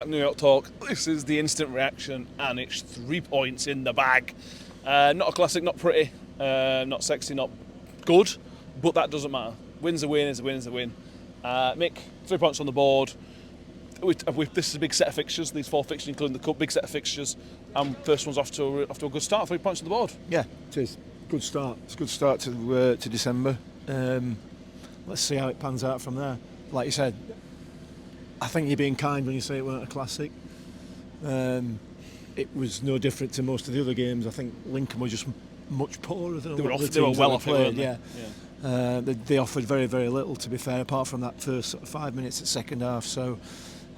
New York Talk. This is the instant reaction, and it's 3 points in the bag. Not a classic, not pretty, not sexy, not good, but that doesn't matter. Win's a win, is a win, is a win. Mick, 3 points on the board. This is a big set of fixtures. These 4 fixtures, including the cup, big set of fixtures. And first one's off to a good start. 3 points on the board. Yeah, it is. Good start. It's a good start to December. Let's see how it pans out from there. Like you said, I think you're being kind when you say it weren't a classic. It was no different to most of the other games. I think Lincoln were just much poorer than They were, the teams they were well off it, weren't played. Yeah. They offered very, very little, to be fair, apart from that first sort of 5 minutes at second half. So,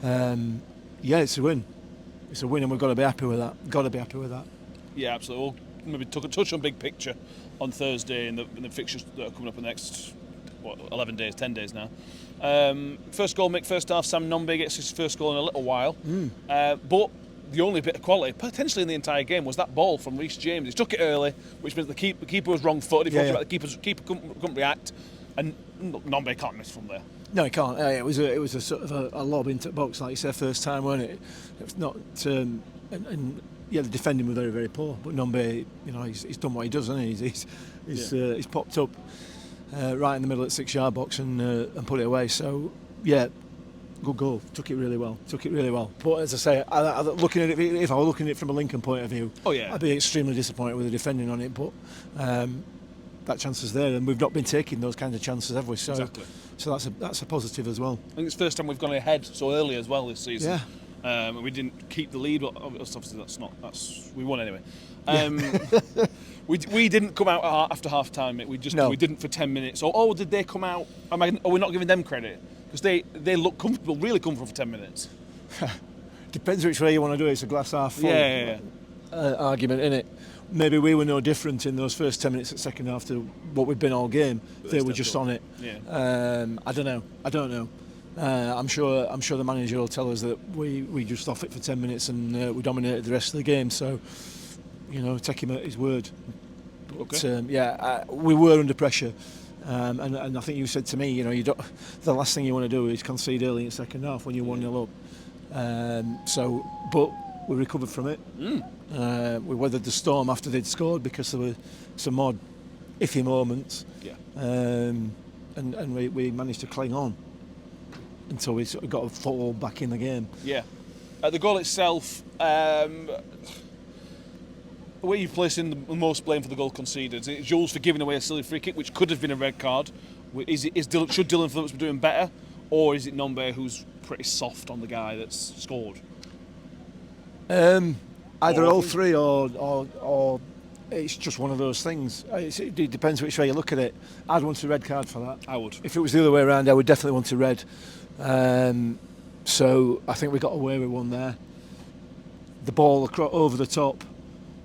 yeah, it's a win. It's a win, and we've got to be happy with that. Got to be happy with that. Yeah, absolutely. We'll maybe took a touch on big picture on Thursday in the fixtures that are coming up in the next 11 days, 10 days now. First goal, Mick, first half. Sam Nombe gets his first goal in a little while. But the only bit of quality, potentially in the entire game, was that ball from Reece James. He took it early, which means the keeper was wrong-footed. The keeper couldn't react, and Nombe can't miss from there. No, he can't. It was a sort of a lob into the box, like you said, first time, wasn't it? It was not. Yeah, the defending were very, very poor. But Nombe, he's done what he does, hasn't he? He's popped up right in the middle of the 6-yard box and put it away. So yeah, good goal. Took it really well. But as I say, looking at it, if I were looking at it from a Lincoln point of view, I'd be extremely disappointed with the defending on it. But that chance is there, and we've not been taking those kinds of chances, have we? So, exactly. So that's a positive as well. I think it's the first time we've gone ahead so early as well this season. Yeah. We didn't keep the lead, but obviously we won anyway. We didn't come out after half time. We didn't for 10 minutes. Oh, did they come out? Are we not giving them credit? Because they look comfortable, really comfortable for 10 minutes. Depends which way you want to do it. It's a glass half full argument, innit? Maybe we were no different in those first 10 minutes at second half to what we've been all game. They were just on it. Yeah. I don't know. I'm sure the manager will tell us that we just off it for 10 minutes and we dominated the rest of the game. So, take him at his word. But, okay. We were under pressure, and I think you said to me, the last thing you want to do is concede early in the second half when you're 1-0 up. But we recovered from it. We weathered the storm after they'd scored because there were some odd iffy moments. Yeah. And we managed to cling on until we sort of got a foothold back in the game. Yeah. The goal itself, where you placing the most blame for the goal conceded? Is it Jules for giving away a silly free kick, which could have been a red card? Should Dylan Phillips be doing better? Or is it Nombe who's pretty soft on the guy that's scored? Either all three or it's just one of those things. It depends which way you look at it. I'd want a red card for that. I would. If it was the other way around, I would definitely want a red. So I think we got away with one there. The ball over the top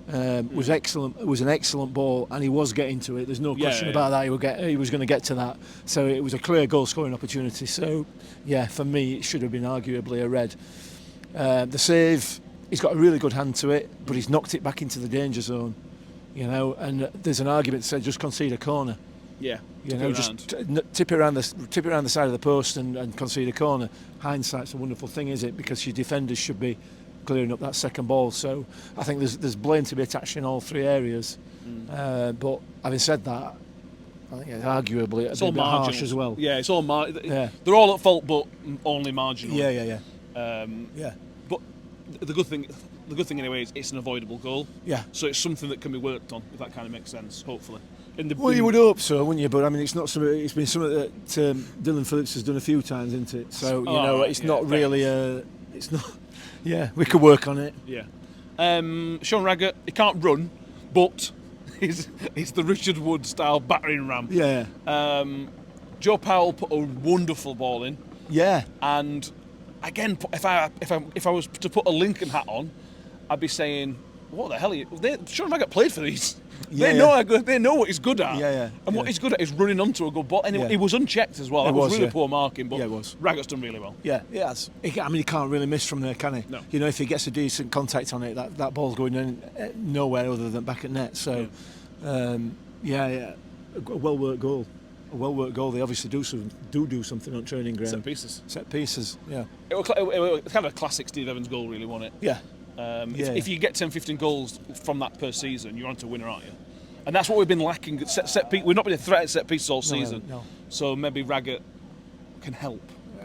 was excellent. It was an excellent ball, and he was getting to it. There's no question about that. He was going to get to that. So it was a clear goal-scoring opportunity. So yeah, for me, it should have been arguably a red. The save, he's got a really good hand to it, but he's knocked it back into the danger zone. And there's an argument that said just concede a corner. Yeah. Just tip it around the side of the post and concede a corner. Hindsight's a wonderful thing, is it? Because your defenders should be clearing up that second ball. So I think there's blame to be attached in all 3 areas. But having said that, I think it's arguably a bit harsh as well. Yeah, it's all They're all at fault, but only marginal. Yeah. But the good thing anyway is it's an avoidable goal. Yeah. So it's something that can be worked on, if that kind of makes sense. Hopefully. You would hope so, wouldn't you? But I mean, it's not something. It's been something that Dylan Phillips has done a few times, isn't it? So it's not really. It's not. Yeah, we could work on it. Yeah. Sean Raggett, he can't run, but he's the Richard Wood style battering ram. Yeah. Joe Powell put a wonderful ball in. Yeah. And again, if I was to put a Lincoln hat on, I'd be saying, what the hell are you? Sean Raggett played for these. They know what he's good at. And what he's good at is running onto a good ball. And he was unchecked as well. It was really poor marking, but it was. Raggett's done really well. Yeah, he has. He can't really miss from there, can he? No. If he gets a decent contact on it, that ball's going in nowhere other than back at net. So, a well-worked goal. well-worked goal. They obviously do something on training ground. Set pieces. Yeah. It was kind of a classic Steve Evans goal, really, wasn't it? Yeah. If you get 10, 15 goals from that per season, you're on to winner, aren't you? And that's what we've been lacking. We've not been a threat at set pieces all season. No. So maybe Raggett can help.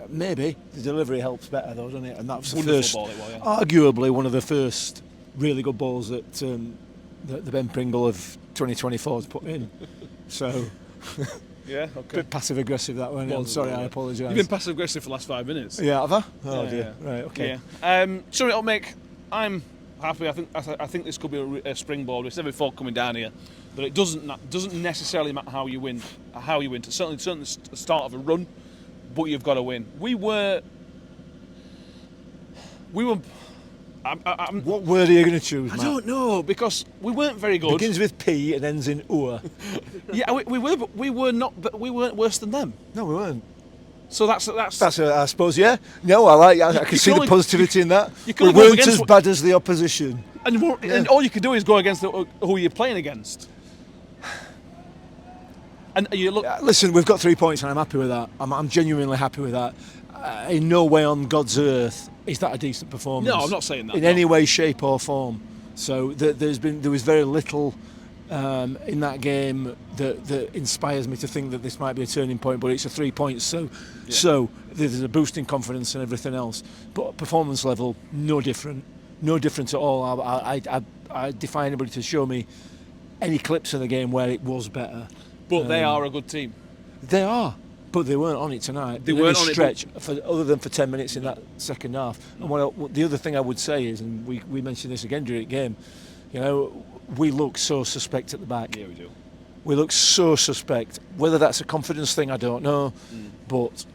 Maybe the delivery helps better though, doesn't it? And that was the Wonderful first, ball it was, yeah. arguably one of the first really good balls that the Ben Pringle of 2024 has put in. So. Yeah, okay. Bit passive aggressive that one. I'm sorry, I apologise. You've been passive aggressive for the last 5 minutes. Yeah, have I? Oh yeah, dear. Yeah. Right, okay. Yeah. Summing it up, Mick. I'm happy. I think this could be a springboard. We said before coming down here, but it doesn't necessarily matter how you win. It's certainly the start of a run, but you've got to win. We were. What word are you going to choose, Matt? I don't know, because we weren't very good. Begins with P and ends in ua. Yeah, we were, but we weren't worse than them. No, we weren't. So that's I suppose, yeah. No, I can see the positivity in that. We weren't as bad as the opposition. And all you can do is go against who you're playing against. And you look. Listen, we've got 3 points, and I'm happy with that. I'm genuinely happy with that. In no way on God's earth is that a decent performance. No, I'm not saying that. In any way, shape, or form. So there was very little in that game that inspires me to think that this might be a turning point. But it's a 3 points, so there's a boost in confidence and everything else. But performance level, no different at all. I defy anybody to show me any clips of the game where it was better. But they are a good team. They are, but they weren't on it tonight. They weren't on stretch other than for 10 minutes in that second half. And the other thing I would say is, and we mentioned this again during the game, we look so suspect at the back. Yeah, we do. We look so suspect. Whether that's a confidence thing, I don't know. But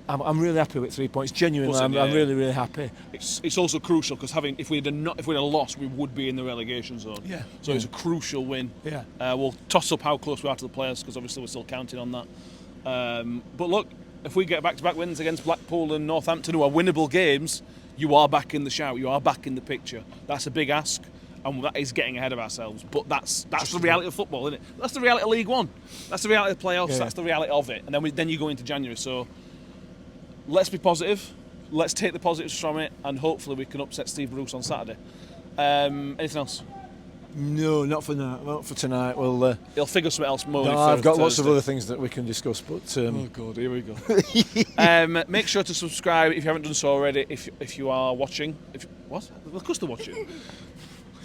I'm really happy with 3 points. Genuinely, I'm really, really happy. It's also crucial because if we'd have lost, we would be in the relegation zone. Yeah. So it's a crucial win. Yeah. We'll toss up how close we are to the players because obviously we're still counting on that. But look, if we get back-to-back wins against Blackpool and Northampton, who are winnable games, you are back in the shout. You are back in the picture. That's a big ask, and that is getting ahead of ourselves. But that's the reality of football, isn't it? That's the reality of League One. That's the reality of the playoffs. Yeah. That's the reality of it. And then you go into January. So let's be positive. Let's take the positives from it, and hopefully we can upset Steve Bruce on Saturday. Anything else? No, not for now. Not for tonight. Well, he'll figure something else more. No, I've got lots of other things that we can discuss. But oh god, here we go. Make sure to subscribe if you haven't done so already. If you are watching, what? Of course they're watching.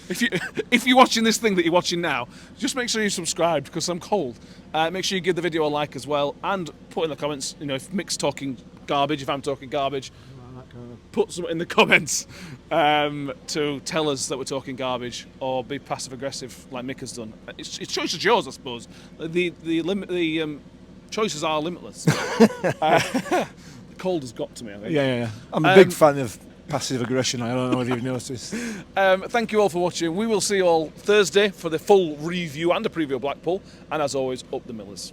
If you're watching this thing that you're watching now, just make sure you subscribe because I'm cold. Make sure you give the video a like as well, and put in the comments. If Mick's talking garbage, if I'm talking garbage, put something in the comments to tell us that we're talking garbage, or be passive aggressive like Mick has done. It's choice is yours, I suppose. The choices are limitless. The cold has got to me, I think. Yeah. I'm a big fan of passive aggression. I don't know whether you've noticed. Thank you all for watching. We will see you all Thursday for the full review and a preview of Blackpool. And as always, up the Millers.